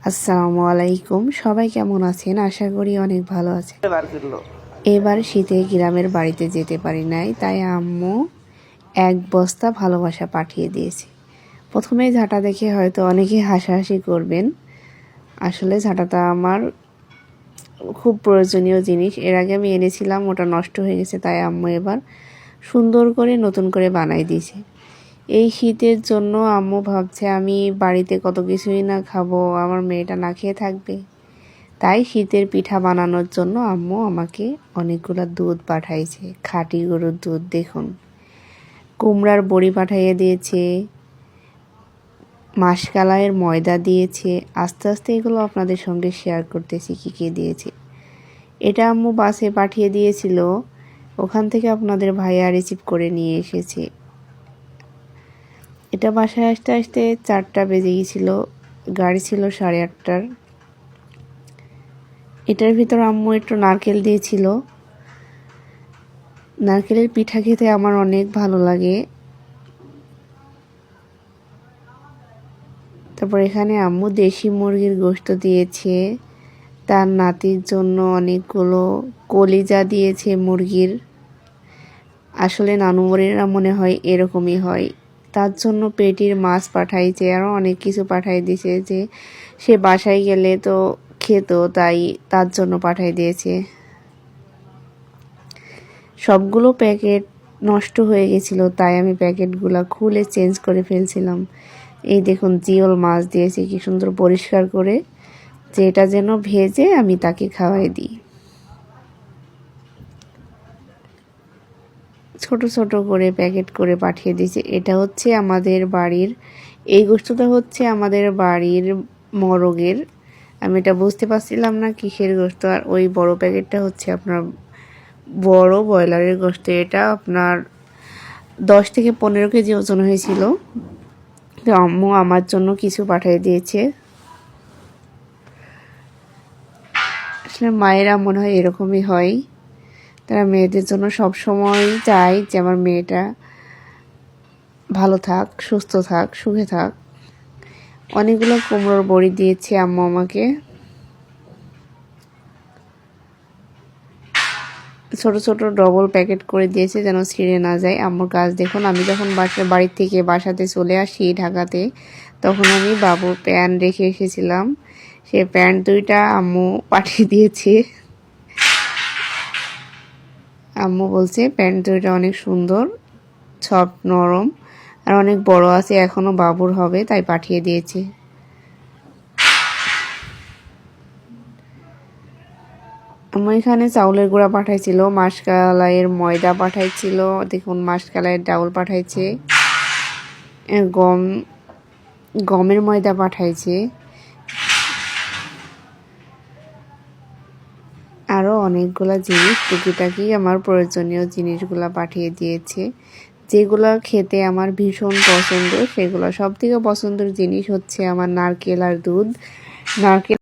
আসসালামু আলাইকুম, সবাই কেমন আছেন? আশা করি অনেক ভালো আছেন। এবার শীতে গ্রামের বাড়িতে যেতে পারি নাই, তাই আম্মু এক বস্তা ভালোবাসা পাঠিয়ে দিয়েছে। প্রথমে ঝাঁটা দেখে হয়তো অনেকে হাসাহাসি করবেন, আসলে ঝাঁটাটা আমার খুব প্রয়োজনীয় জিনিস। এর আগে আমি এনেছিলাম, ওটা নষ্ট হয়ে গেছে, তাই আম্মু এবার সুন্দর করে নতুন করে বানাই দিয়েছে। এই শীতের জন্য আম্মু ভাবছে আমি বাড়িতে কত কিছুই না খাবো, আমার মেয়েটা না খেয়ে থাকবে। তাই শীতের পিঠা বানানোর জন্য আম্মু আমাকে অনেকগুলো দুধ পাঠাইছে, খাঁটি গরুর দুধ। দেখুন, কুমড়ার বড়ি পাঠাইয়ে দিয়েছে, মাসকালাইয়ের ময়দা দিয়েছে। আস্তে আস্তে এগুলো আপনাদের সঙ্গে শেয়ার করতেছি কী কী দিয়েছে। এটা আম্মু বাসে পাঠিয়ে দিয়েছিল, ওখান থেকে আপনাদের ভাইয়া রিসিভ করে নিয়ে এসেছে। এটা বাসায় আসতে আসতে 4টা বেজে গিয়েছিল, গাড়ি ছিল 8:30টার। এটার ভিতর আম্মু একটু নারকেল দিয়েছিল। নারকেলের পিঠা খেতে আমার অনেক ভালো লাগে। তারপর এখানে আম্মু দেশি মুরগির গোশত দিয়েছে, তার নাতির জন্য অনেকগুলো কলিজা দিয়েছে মুরগির। আসলে নানুমরিরা মনে হয় এরকমই হয়। তার জন্য পেটির মাছ পাঠাইছে, আরও অনেক কিছু পাঠাই দিয়েছে, যে সে বাসায় গেলে তো খেত, তাই তার জন্য পাঠাই দিয়েছে। সবগুলো প্যাকেট নষ্ট হয়ে গেছিলো, তাই আমি প্যাকেটগুলো খুলে চেঞ্জ করে ফেলছিলাম। এই দেখুন, জিওল মাছ দিয়েছে কি সুন্দর পরিষ্কার করে, যে এটা যেন ভেজে আমি তাকে খাওয়াই দিই। ছোট ছোট করে প্যাকেট করে পাঠিয়ে দিয়েছে। এটা হচ্ছে আমাদের বাড়ির, এই গোশতটা হচ্ছে আমাদের বাড়ির মরগের। আমি এটা বুঝতে পারছিলাম না কিসের গোশত। আর ওই বড় প্যাকেটটা হচ্ছে আপনার বড় ব্রয়লারের গোশত। এটা আপনার 10 থেকে 15 কেজি ওজন হয়েছিল। তো আম্মু আমার জন্য কিছু পাঠিয়ে দিয়েছে। আসলে মায়েরা মনে হয় এরকমই হয়, তারা মেয়েদের জন্য সব সময় চায় যে আমার মেয়েটা ভালো থাক, সুস্থ থাক, সুখে থাক। অনেকগুলো কুমড়োর বড়ি দিয়েছে আম্মু আমাকে। ছোট ছোট ডবল প্যাকেট করে দিয়েছে যেন ছিঁড়ে না যায়। আম্মুর কাজ দেখুন, আমি যখন বাড়ির থেকে বাসাতে চলে আসি ঢাকাতে, তখন আমি বাবুর প্যান্ট রেখে এসেছিলাম। সে প্যান্ট 2টা আম্মু পাঠিয়ে দিয়েছে। আম্মু বলছে প্যান্ট 2টা অনেক সুন্দর, সফট, নরম, আর অনেক বড় আছে, এখনও বাবুর হবে, তাই পাঠিয়ে দিয়েছে। আম্মু এখানে চাউলের গুঁড়া পাঠাইছিল, মাসকালাইয়ের ময়দা পাঠাইছিল, দেখুন মাসকালাইয়ের ডাউল পাঠাইছে, গমের ময়দা পাঠাইছে, আরও অনেকগুলা জিনিস, টুকিটাকি আমার প্রয়োজনীয় জিনিসগুলা পাঠিয়ে দিয়েছে, যেগুলো খেতে আমার ভীষণ পছন্দ। সেগুলো সব থেকে পছন্দের জিনিস হচ্ছে আমার নারকেল আর দুধ। নারকেল